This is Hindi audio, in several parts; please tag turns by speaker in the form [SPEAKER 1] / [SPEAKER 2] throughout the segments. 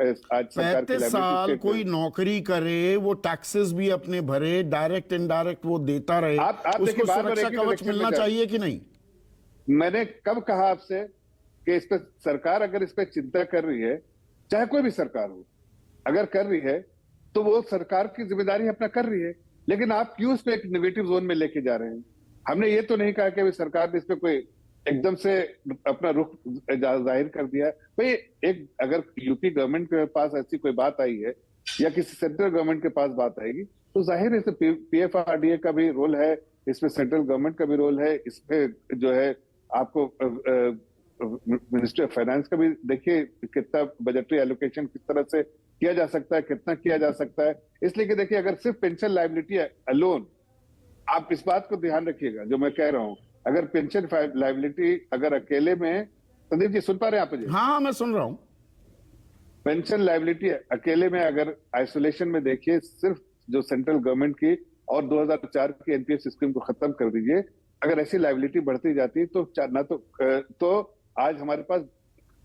[SPEAKER 1] आज सरकार की
[SPEAKER 2] 35 साल कोई नौकरी करे, वो टैक्सेस भी अपने भरे, डायरेक्ट इनडायरेक्ट वो देता रहे,
[SPEAKER 1] आप
[SPEAKER 2] उसको
[SPEAKER 1] देखिए, बार बार
[SPEAKER 2] सुरक्षा
[SPEAKER 1] एक ही
[SPEAKER 2] कवच
[SPEAKER 1] डायरेक्शन में
[SPEAKER 2] मिलना चाहिए कि नहीं?
[SPEAKER 1] मैंने कब कहा आपसे कि इस पे सरकार अगर इस पे चिंता कर रही है, चाहे कोई भी सरकार हो, अगर कर रही है तो वो सरकार की जिम्मेदारी अपना कर रही है, लेकिन आप क्यों इस पे एक नेगेटिव जोन में लेके जा रहे हैं? हमने ये तो नहीं कहा कि सरकार ने इस पे कोई एकदम से अपना रुख जाहिर कर दिया है। भाई एक अगर यूपी गवर्नमेंट के पास ऐसी कोई बात आई है या किसी सेंट्रल गवर्नमेंट के पास बात आएगी तो जाहिर है पीएफआरडीए का भी रोल है, इसमें सेंट्रल गवर्नमेंट का भी रोल है, इसमें जो है आपको मिनिस्ट्री ऑफ फाइनेंस का भी देखिए कितना बजटरी एलोकेशन किस तरह से किया जा सकता है, कितना किया जा सकता है। इसलिए कि देखिए अगर सिर्फ पेंशन लायबिलिटी अलोन, आप इस बात को ध्यान रखिएगा जो मैं कह रहा हूं, अगर पेंशन लायबिलिटी अगर अकेले में, संदीप जी सुन पा रहे हैं आप मुझे?
[SPEAKER 2] हाँ मैं सुन रहा हूं।
[SPEAKER 1] पेंशन लायबिलिटी अकेले में अगर आइसोलेशन में देखिए, सिर्फ जो सेंट्रल गवर्नमेंट की और 2004 की एनपीएस स्कीम को खत्म कर दीजिए, अगर ऐसी लायबिलिटी बढ़ती जाती तो ना तो आज हमारे पास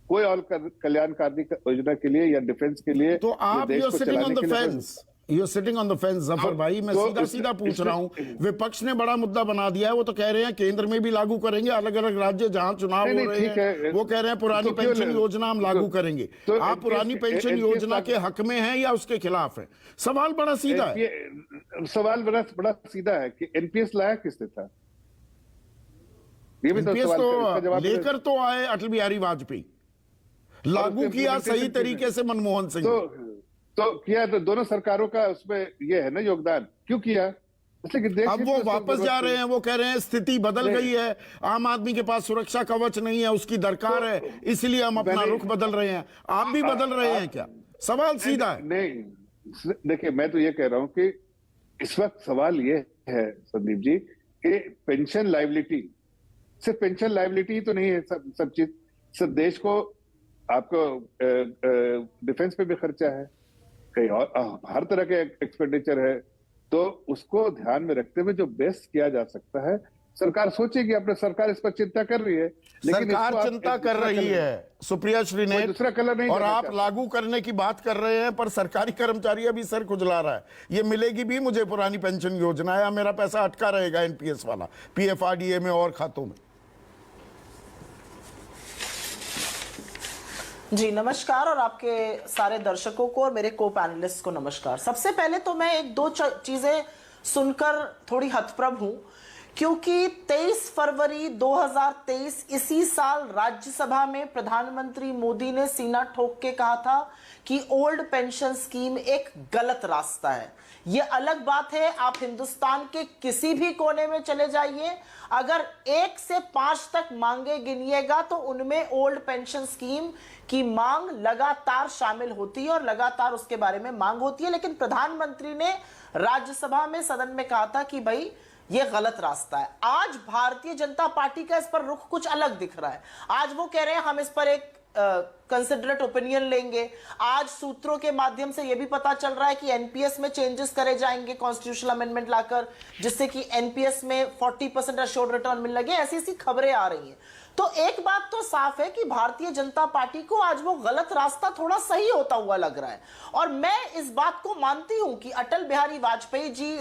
[SPEAKER 1] कोई और कल्याणकारी योजना के लिए या डिफेंस के लिए
[SPEAKER 2] तो आप you sitting on the fence, you sitting on the fence Zafar भाई। मैं सीधा पूछ रहा हूं, विपक्ष ने बड़ा मुद्दा बना दिया है, वो तो कह रहे हैं केंद्र में भी लागू करेंगे, अलग अलग राज्य जहां चुनाव हो रहे हैं वो कह रहे हैं पुरानी पेंशन योजना हम लागू करेंगे। आप पुरानी पेंशन योजना के हक में हैं या उसके खिलाफ हैं? सवाल बड़ा सीधा है।
[SPEAKER 1] सवाल बड़ा सीधा है कि एनपीएस लाया किसने था?
[SPEAKER 2] एनपीएस तो लेकर तो आए अटल बिहारी वाजपेयी, लागू किया सही तरीके से मनमोहन सिंह।
[SPEAKER 1] तो किया, तो दोनों सरकारों का उसमें ये है ना योगदान, क्यों किया?
[SPEAKER 2] अब वो वापस जा रहे हैं, वो कह रहे हैं स्थिति बदल गई है, आम आदमी के पास सुरक्षा कवच नहीं है, उसकी दरकार है, इसलिए हम अपना रुख बदल रहे हैं। आप भी बदल रहे हैं क्या? सवाल सीधा है।
[SPEAKER 1] नहीं देखिए, मैं तो ये कह रहा हूं कि इस वक्त सवाल ये है संदीप जी कि पेंशन लायबिलिटी, सिर्फ पेंशन लायबिलिटी तो नहीं है, सब चीज, सब देश को आपको डिफेंस पे भी खर्चा है, कहीं और हर तरह के एक्सपेंडिचर है, तो उसको ध्यान में रखते हुए जो बेस्ट किया जा सकता है सरकार सोचेगी। अपने सरकार इस पर चिंता कर रही है, लेकिन
[SPEAKER 2] सरकार चिंता कर रही है सुप्रिया श्रीनेत,
[SPEAKER 1] दूसरा कलर नहीं,
[SPEAKER 2] और आप लागू करने की बात कर रहे हैं, पर सरकारी कर्मचारी अभी सर खुजला रहा है, ये मिलेगी भी मुझे पुरानी पेंशन योजना या मेरा पैसा अटका रहेगा एनपीएस वाला पीएफआरडीए में और खातों में।
[SPEAKER 3] जी नमस्कार, और आपके सारे दर्शकों को और मेरे को पैनलिस्ट को नमस्कार। सबसे पहले तो मैं एक दो चीजें सुनकर थोड़ी हतप्रभ हूं, क्योंकि 23 फरवरी 2023 इसी साल राज्यसभा में प्रधानमंत्री मोदी ने सीना ठोक के कहा था कि ओल्ड पेंशन स्कीम एक गलत रास्ता है। यह अलग बात है, आप हिंदुस्तान के किसी भी कोने में चले जाइए, अगर 1 से 5 तक मांगे गिनिएगा तो उनमें ओल्ड पेंशन स्कीम की मांग लगातार शामिल होती है और लगातार उसके बारे में मांग होती है। लेकिन प्रधानमंत्री ने राज्यसभा में, सदन में कहा था कि भाई ये गलत रास्ता है। आज भारतीय जनता पार्टी का इस पर रुख कुछ अलग दिख रहा है। आज वो कह रहे हैं हम इस पर एक कंसिडरेट ओपिनियन लेंगे। आज सूत्रों के माध्यम से यह भी पता चल रहा है कि एनपीएस में चेंजेस करे जाएंगे कॉन्स्टिट्यूशनल अमेंडमेंट लाकर, जिससे कि एनपीएस में 40% एश्योर्ड रिटर्न मिलने लगे। ऐसी ऐसी खबरें आ रही हैं। तो एक बात तो साफ है कि भारतीय जनता पार्टी को आज वो गलत रास्ता थोड़ा सही होता हुआ लग रहा है, और मैं इस बात को मानती हूं कि अटल बिहारी वाजपेयी जी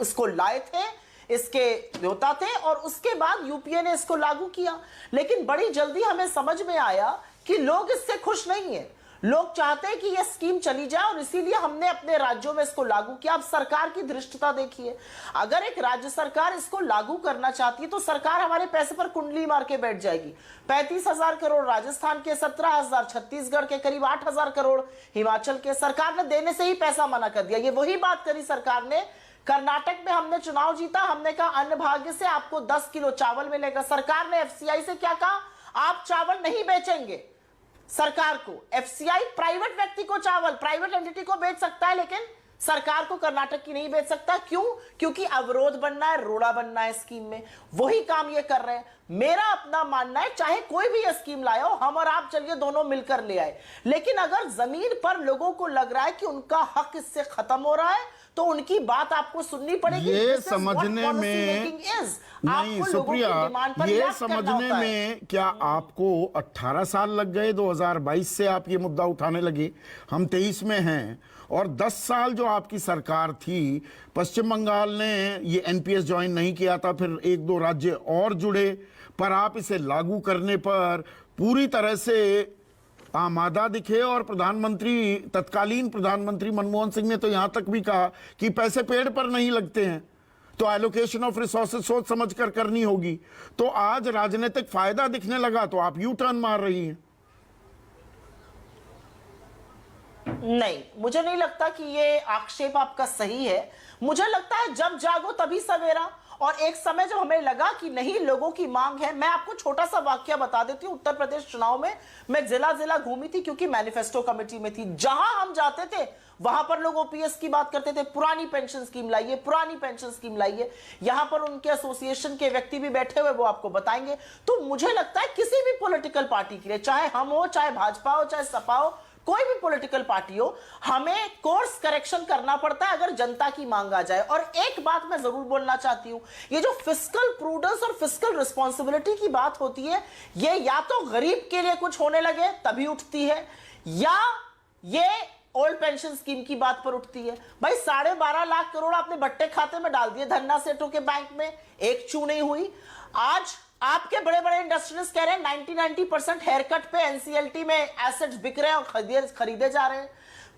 [SPEAKER 3] इसको लाए थे, इसके न्योता थे, और उसके बाद यूपीए ने इसको लागू किया। लेकिन बड़ी जल्दी हमें समझ में आया कि लोग इससे खुश नहीं है। लोग चाहते हैं कि यह स्कीम चली जाए, और इसीलिए हमने अपने राज्यों में इसको लागू किया। अब सरकार की धृष्टता देखिए, अगर एक राज्य सरकार इसको लागू करना चाहती है तो सरकार हमारे पैसे पर कुंडली मार के बैठ जाएगी। 35,000 करोड़ राजस्थान के, 17,000 छत्तीसगढ़ के, करीब 8,000 करोड़ हिमाचल के, सरकार ने देने से ही पैसा मना कर दिया। ये वही बात करी सरकार ने कर्नाटक में, हमने चुनाव जीता, हमने कहा अन्न भाग्य से आपको 10 किलो चावल मिलेगा। सरकार ने एफसीआई से क्या कहा, आप चावल नहीं बेचेंगे। सरकार को एफसीआई प्राइवेट व्यक्ति को चावल, प्राइवेट एंटिटी को बेच सकता है, लेकिन सरकार को कर्नाटक की नहीं बेच सकता। क्यों? क्योंकि अवरोध बनना है, रोड़ा बनना है स्कीम में। वही काम ये कर रहे हैं। मेरा अपना मानना है, चाहे कोई भी ये स्कीम लाया हो, हम और आप चलिए दोनों मिलकर ले आए, लेकिन अगर जमीन पर लोगों को लग रहा है कि उनका हक इससे खत्म हो रहा है, तो उनकी बात आपको सुननी पड़ेगी।
[SPEAKER 2] ये समझने में नहीं सुप्रिया, ये समझने में क्या आपको 18 साल लग गए? 2022 से आप ये मुद्दा उठाने लगे, हम 23 में हैं, और 10 साल जो आपकी सरकार थी, पश्चिम बंगाल ने ये एनपीएस ज्वाइन नहीं किया था, फिर 1-2 राज्य और जुड़े, पर आप इसे लागू करने पर पूरी तरह से आमादा दिखे। और प्रधानमंत्री, तत्कालीन प्रधानमंत्री मनमोहन सिंह ने तो यहां तक भी कहा कि पैसे पेड़ पर नहीं लगते हैं, तो एलोकेशन ऑफ रिसोर्सेज सोच समझ कर करनी होगी। तो आज राजनीतिक फायदा दिखने लगा तो आप यू टर्न मार रही हैं।
[SPEAKER 3] नहीं, मुझे नहीं लगता कि ये आक्षेप आपका सही है। मुझे लगता है जब जागो तभी सवेरा, और एक समय जब हमें लगा कि नहीं, लोगों की मांग है। मैं आपको छोटा सा वाक्य बता देती हूँ। उत्तर प्रदेश चुनाव में मैं जिला जिला घूमी थी, क्योंकि मैनिफेस्टो कमेटी में थी। जहां हम जाते थे वहां पर लोग ओपीएस की बात करते थे, पुरानी पेंशन स्कीम लाइए, पुरानी पेंशन स्कीम लाइए। यहां पर उनके एसोसिएशन के व्यक्ति भी बैठे हुए, वो आपको बताएंगे। तो मुझे लगता है किसी भी पॉलिटिकल पार्टी के लिए, चाहे हम हो, चाहे भाजपा हो, चाहे सपा हो, कोई भी पॉलिटिकल पार्टी हो, हमें कोर्स करेक्शन करना पड़ता है अगर जनता की मांग आ जाए। और एक बात मैं जरूर बोलना चाहती हूं, ये जो फिस्कल प्रूडेंस और फिस्कल रिस्पॉन्सिबिलिटी की बात होती है, ये या तो गरीब के लिए कुछ होने लगे तभी उठती है, या ये ओल्ड पेंशन स्कीम की बात पर उठती है। भाई 12.5 लाख करोड़ आपने बट्टे खाते में डाल दिए धन्ना सेठों के बैंक में, एक चू नहीं हुई। आज आपके बड़े बड़े इंडस्ट्रियलिस्ट कह रहे हैं 90% हेयर कट पे एनसीएलटी में एसेट्स बिक रहे हैं और खरीदे जा रहे हैं।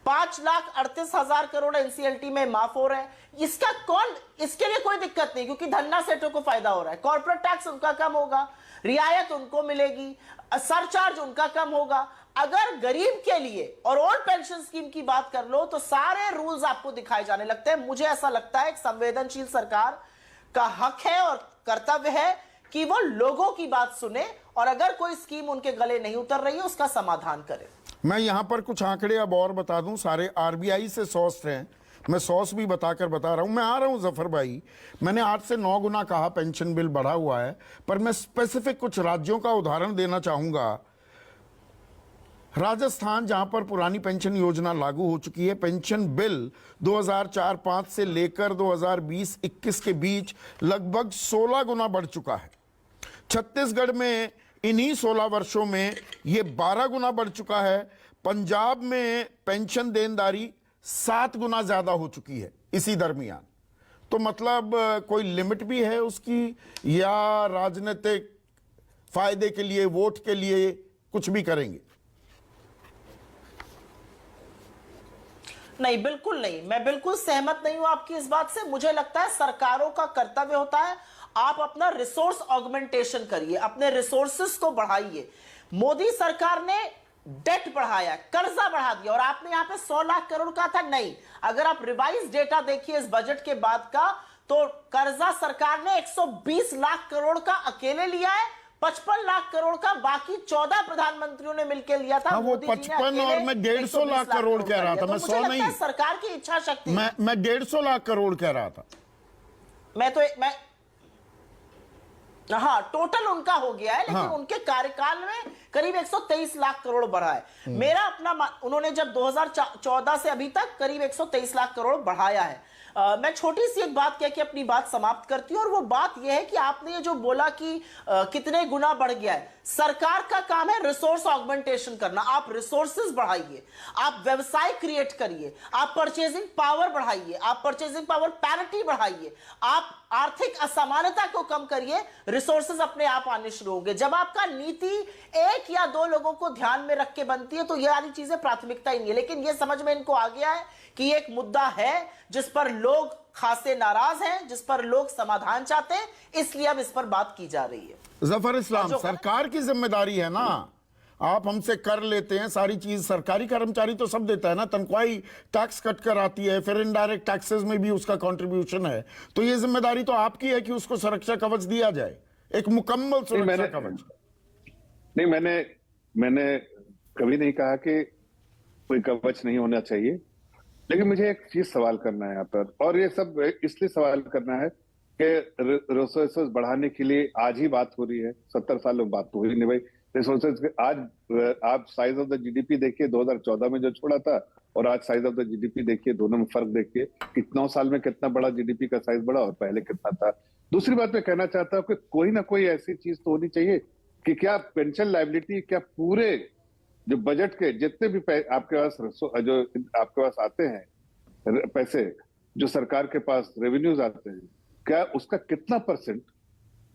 [SPEAKER 3] 5,38,000 करोड़ एनसीएलटी में माफ हो रहे हैं। इसका कौन, इसके लिए कोई दिक्कत नहीं, क्योंकि धन्ना सेठों को फायदा हो रहा है। कॉर्पोरेट टैक्स उनका कम होगा, रियायत उनको मिलेगी, सरचार्ज उनका कम होगा। अगर गरीब के लिए और ओल्ड पेंशन स्कीम की बात कर लो तो सारे रूल्स आपको दिखाए जाने लगते हैं। मुझे ऐसा लगता है एक संवेदनशील सरकार का हक है और कर्तव्य है कि वो लोगों की बात सुने, और अगर कोई स्कीम उनके गले नहीं उतर रही है उसका समाधान करे।
[SPEAKER 2] मैं यहां पर कुछ आंकड़े अब और बता दूं, सारे आरबीआई से सोर्स हैं, मैं सोर्स भी बताकर बता रहा हूं। मैं आ रहा हूं जफर भाई, मैंने 8 से 9 गुना कहा पेंशन बिल बढ़ा हुआ है, पर मैं स्पेसिफिक कुछ राज्यों का उदाहरण देना चाहूंगा। राजस्थान, जहां पर पुरानी पेंशन योजना लागू हो चुकी है, पेंशन बिल 2004-05 से लेकर 2020-21 के बीच लगभग 16 गुना बढ़ चुका है। छत्तीसगढ़ में इन्हीं 16 वर्षों में ये 12 गुना बढ़ चुका है। पंजाब में पेंशन देनदारी 7 गुना ज्यादा हो चुकी है इसी दरमियान। तो मतलब कोई लिमिट भी है उसकी, या राजनीतिक फायदे के लिए, वोट के लिए कुछ भी करेंगे?
[SPEAKER 3] नहीं, बिल्कुल नहीं। मैं बिल्कुल सहमत नहीं हूं आपकी इस बात से। मुझे लगता है सरकारों का कर्तव्य होता है, आप अपना रिसोर्स ऑगमेंटेशन करिए, अपने रिसोर्सेस को बढ़ाइए। मोदी सरकार ने डेट बढ़ाया, कर्जा बढ़ा दिया, और आपने यहां पे 100 लाख करोड़ का था। नहीं, अगर आप रिवाइज डेटा देखिए इस बजट के बाद का, तो कर्जा सरकार ने 120 लाख करोड़ का अकेले लिया है, 55 लाख करोड़ का बाकी 14 प्रधानमंत्रियों ने मिलकर लिया था।
[SPEAKER 2] हाँ, वो 55 और मैं 150 लाख करोड़ कह रहा था, मैं 100 नहीं।
[SPEAKER 3] सरकार की इच्छा शक्ति,
[SPEAKER 2] मैं 150 लाख करोड़ कह रहा था।
[SPEAKER 3] मैं हाँ, टोटल उनका हो गया है, लेकिन
[SPEAKER 2] हाँ,
[SPEAKER 3] उनके कार्यकाल में करीब 123 लाख करोड़ बढ़ा है। मेरा अपना, उन्होंने जब 2014 से अभी तक करीब 123 लाख करोड़ बढ़ाया है। मैं छोटी सी एक बात कह के अपनी बात समाप्त करती हूं, और वो बात यह है कि आपने ये जो बोला कि कितने गुना बढ़ गया है, सरकार का काम है रिसोर्स ऑगमेंटेशन करना। आप रिसोर्सेज बढ़ाइए, आप व्यवसाय क्रिएट करिए, आप परचेजिंग पावर बढ़ाइए, आप परचेजिंग पावर पैरिटी बढ़ाइए, आप आर्थिक असमानता को कम करिए, रिसोर्सेज अपने आप आने शुरू होंगे। जब आपका नीति 1 या 2 लोगों को ध्यान में रख के बनती है तो ये सारी चीजें प्राथमिकता ही नहीं है। लेकिन ये समझ में इनको आ गया है कि एक मुद्दा है जिस पर लोग खासे नाराज हैं, जिस पर लोग समाधान चाहते हैं, इसलिए अब इस पर बात की जा रही है।
[SPEAKER 2] जफर इस्लाम, सरकार की जिम्मेदारी है ना, आप हमसे कर लेते हैं सारी चीज, सरकारी कर्मचारी तो सब देता है ना, तनख्वाही टैक्स कट कर आती है, फिर इनडायरेक्ट टैक्सेस में भी उसका कंट्रीब्यूशन है, तो ये जिम्मेदारी तो आपकी है कि उसको सुरक्षा कवच दिया जाए, एक मुकम्मल सुरक्षा कवच।
[SPEAKER 1] नहीं, मैंने कभी नहीं कहा कि कोई कवच नहीं होना चाहिए, लेकिन मुझे एक चीज सवाल करना है यहाँ पर, और ये सब इसलिए सवाल करना है कि रिसोर्सेस बढ़ाने के लिए आज ही बात हो रही है, 70 साल में बात तो हुई नहीं भाई। रिसोर्सेज आज आप साइज ऑफ द जीडीपी देखिए 2014 में जो छोड़ा था, और आज साइज ऑफ द जीडीपी देखिए, दोनों में फर्क देखिए कि 9 साल में कितना बड़ा जीडीपी का साइज बढ़ा और पहले कितना था। दूसरी बात मैं कहना चाहता हूँ कि कोई ना कोई ऐसी चीज तो होनी चाहिए कि क्या पेंशन लायबिलिटी, क्या पूरे जो बजट के जितने भी आपके पास जो आपके पास आते हैं पैसे, जो सरकार के पास रेवेन्यूज आते हैं, क्या उसका कितना परसेंट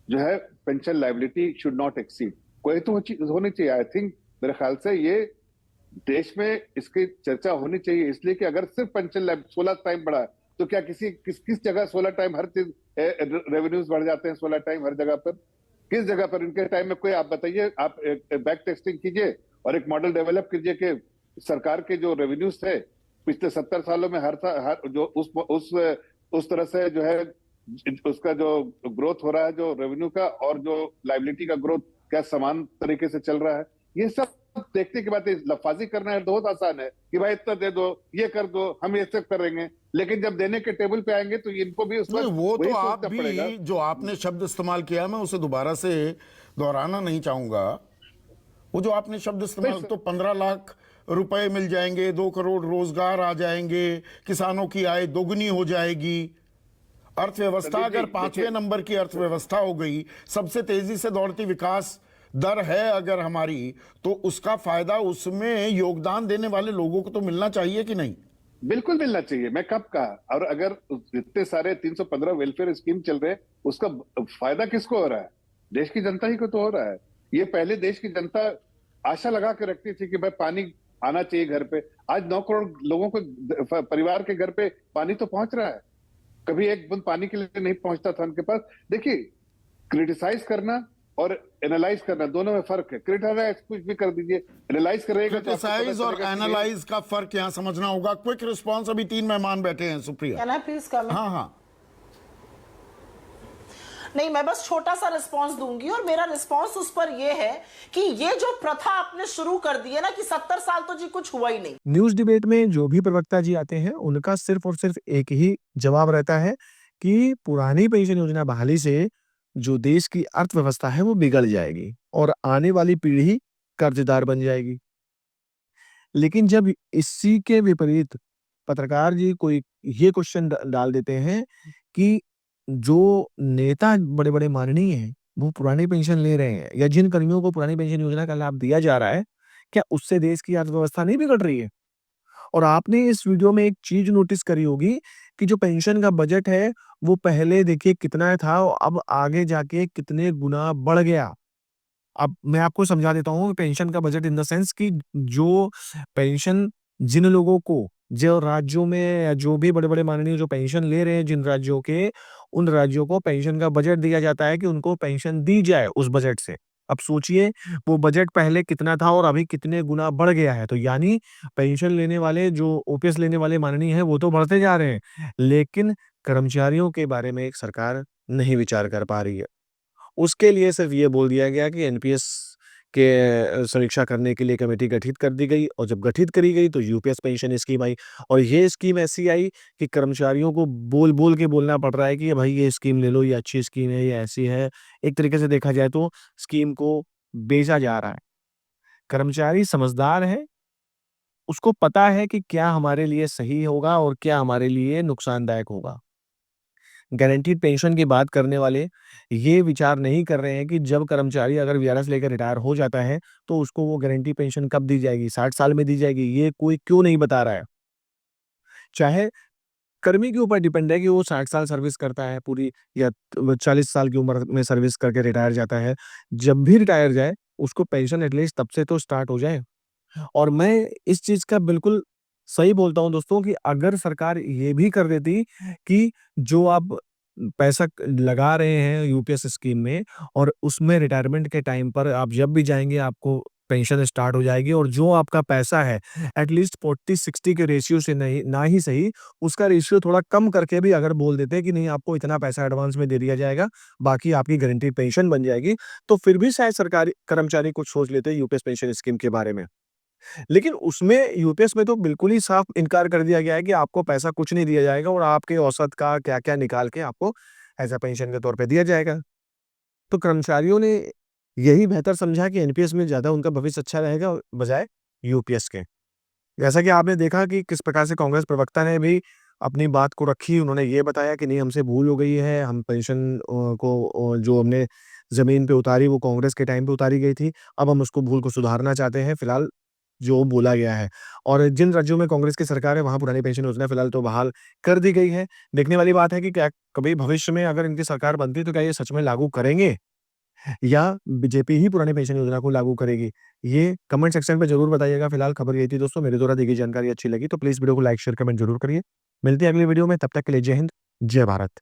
[SPEAKER 1] जो है pension liability should not exceed, कोई तो होनी चाहिए। आई थिंक मेरे ख्याल से ये देश में इसकी चर्चा होनी चाहिए, इसलिए कि अगर सिर्फ पेंशन 16 टाइम बढ़ा तो क्या किस जगह 16 टाइम हर चीज रेवेन्यूज बढ़ जाते हैं 16 टाइम हर जगह पर? किस जगह पर इनके टाइम में कोई आप बताइए, आप बैक टेस्टिंग कीजिए और एक मॉडल डेवलप कीजिए कि सरकार के जो रेवेन्यूज थे पिछले 70 सालों में हर जो उस तरह से जो है उसका जो ग्रोथ हो रहा है जो रेवेन्यू का और जो लाइबिलिटी का ग्रोथ क्या समान तरीके से चल रहा है। ये सब देखने के बाद लफाजी करना है बहुत आसान है कि भाई इतना दे दो, ये कर दो, हम ये सब करेंगे, लेकिन जब देने के टेबल पे आएंगे तो इनको भी उस वक्त
[SPEAKER 2] वो तो आप भी
[SPEAKER 1] पड़ेगा।
[SPEAKER 2] जो आपने शब्द इस्तेमाल किया मैं उसे दोबारा से दोहराना नहीं चाहूंगा। वो जो आपने शब्द इस्तेमाल, तो 15 लाख रुपए मिल जाएंगे, 2 करोड़ रोजगार आ जाएंगे, किसानों की आय दोगुनी हो जाएगी, अर्थव्यवस्था अगर 5वें नंबर की अर्थव्यवस्था हो गई, सबसे तेजी से दौड़ती विकास दर है अगर हमारी, तो उसका फायदा उसमें योगदान देने वाले लोगों को तो मिलना चाहिए कि नहीं?
[SPEAKER 1] बिल्कुल मिलना चाहिए। मैं कब कहा? और अगर इतने सारे 315 वेलफेयर स्कीम चल रहे हैं, उसका फायदा किसको हो रहा है? देश की जनता ही को तो हो रहा है। ये पहले देश की जनता आशा लगा के रखती थी कि भाई पानी आना चाहिए घर पे। आज 9 करोड़ लोगों को परिवार के घर पे पानी तो पहुंच रहा है। कभी एक बूंद पानी के लिए नहीं पहुंचता था उनके पास। देखिए, क्रिटिसाइज करना और एनालाइज करना दोनों में फर्क है। क्रिटिसाइज कुछ भी कर दीजिए, एनालाइज करेगा।
[SPEAKER 2] क्रिटिसाइज और एनालाइज का फर्क यहां समझना होगा। क्विक रिस्पांस, अभी 3 मेहमान बैठे हैं। Supriya,
[SPEAKER 3] can I please come in?
[SPEAKER 2] हाँ हाँ।
[SPEAKER 3] नहीं, मैं बस छोटा सा रिस्पांस दूंगी, और मेरा रिस्पांस उस पर यह है कि ये जो प्रथा आपने शुरू कर दी है ना कि 70 साल तो जी कुछ हुआ ही नहीं।
[SPEAKER 4] न्यूज डिबेट में जो भी प्रवक्ता जी आते हैं उनका सिर्फ और सिर्फ एक ही जवाब रहता है कि पुरानी पेंशन योजना बहाली से जो देश की अर्थव्यवस्था है वो बिगड़ जाएगी और आने वाली पीढ़ी कर्जदार बन जाएगी। लेकिन जब इसी के विपरीत पत्रकार जी कोई ये क्वेश्चन डाल देते हैं कि जो नेता बड़े-बड़े माननीय हैं, वो पुरानी पेंशन ले रहे हैं, या जिन कर्मियों को पुरानी पेंशन योजना का लाभ दिया जा रहा है, क्या उससे देश की अर्थव्यवस्था नहीं बिगड़ रही है? और आपने इस वीडियो में एक चीज़ नोटिस करी होगी कि जो पेंशन का बजट है, वो पहले देखिए कितना था और अब आगे जाके कितने गुना बढ़ गया। अब मैं आपको समझा देता हूँ पेंशन का बजट इन द सेंस कि जो पेंशन जिन लोगों को, जो राज्यों में या जो भी बड़े-बड़े माननीय जो पेंशन ले रहे हैं जिन राज्यों के, उन राज्यों को पेंशन का बजट दिया जाता है कि उनको पेंशन दी जाए उस बजट से। अब सोचिए वो बजट पहले कितना था और अभी कितने गुना बढ़ गया है। तो यानी पेंशन लेने वाले, जो ओपीएस लेने वाले माननीय हैं, वो तो बढ़ते जा रहे हैं, लेकिन कर्मचारियों के बारे में एक सरकार नहीं विचार कर पा रही है। उसके लिए सिर्फ ये बोल दिया गया कि एनपीएस के समीक्षा करने के लिए कमेटी गठित कर दी गई, और जब गठित करी गई तो यूपीएस पेंशन स्कीम आई, और ये स्कीम ऐसी आई कि कर्मचारियों को बोल-बोल के बोलना पड़ रहा है कि भाई ये स्कीम ले लो, ये अच्छी स्कीम है, ये ऐसी है। एक तरीके से देखा जाए तो स्कीम को बेचा जा रहा है। कर्मचारी समझदार है, उसको पता है कि क्या हमारे लिए सही होगा और क्या हमारे लिए नुकसानदायक होगा। गारंटीड पेंशन की बात करने वाले ये विचार नहीं कर रहे हैं कि जब कर्मचारी अगर वीआरएस लेकर रिटायर हो जाता है, तो उसको वो गारंटी पेंशन कब दी जाएगी, 60 साल में दी जाएगी, ये कोई क्यों नहीं बता रहा है। चाहे कर्मी के ऊपर डिपेंड है कि वो 60 साल सर्विस करता है पूरी, या 40 साल की उम्र में सर्विस करके रिटायर जाता है। जब भी रिटायर जाए, उसको पेंशन एटलीस्ट तब से तो स्टार्ट हो जाए। और मैं इस चीज़ का बिल्कुल सही बोलता हूँ दोस्तों कि अगर सरकार ये भी कर देती कि जो आप पैसा लगा रहे हैं यूपीएस स्कीम में, और उसमें रिटायरमेंट के टाइम पर आप जब भी जाएँगे आपको पेंशन स्टार्ट हो जाएगी, और जो आपका पैसा है एटलीस्ट 40-60 के रेशियो से नहीं, ना ही सही, उसका रेशियो थोड़ा कम करके भी अगर बोल देते कि नहीं आपको इतना पैसा एडवांस में दे दिया जाएगा, बाकी आपकी गारंटीड पेंशन बन जाएगी, तो फिर भी शायद सरकारी कर्मचारी कुछ सोच लेते यूपीएस पेंशन स्कीम के बारे में। लेकिन उसमें यूपीएस में तो बिल्कुल ही साफ इनकार कर दिया गया है कि आपको पैसा कुछ नहीं दिया जाएगा और आपके औसत का क्या-क्या निकाल के आपको एज़ अ पेंशन के तौर पे दिया जाएगा। तो कर्मचारियों ने यही बेहतर समझा कि एनपीएस में ज़्यादा उनका भविष्य अच्छा रहेगा बजाय यूपीएस के। जैसा कि आपने देखा कि किस प्रकार से कांग्रेस प्रवक्ता ने भी अपनी बात को रखी, उन्होंने ये बताया कि नहीं हमसे भूल हो गई है, हम पेंशन जो हमने ज़मीन पे उतारी वो कांग्रेस के टाइम पे उतारी गई थी, अब हम उसको भूल को सुधारना चाहते हैं, फिलहाल जो बोला गया है। और जिन राज्यों में कांग्रेस की सरकार है वहाँ पुरानी पेंशन योजना फिलहाल तो बहाल कर दी गई है। देखने वाली बात है कि क्या कभी भविष्य में अगर इनकी सरकार बनती है तो क्या ये सच में लागू करेंगे? या बीजेपी ही पुरानी पेंशन योजना को लागू करेगी? ये कमेंट सेक्शन पे ज़रूर बताइएगा। फिलहाल खबर यही थी दोस्तों, मेरे द्वारा दी गई जानकारी अच्छी लगी तो प्लीज़ वीडियो को लाइक, शेयर, कमेंट ज़रूर करिए। मिलते हैं अगली वीडियो में, तब तक के लिए जय हिंद, जय भारत।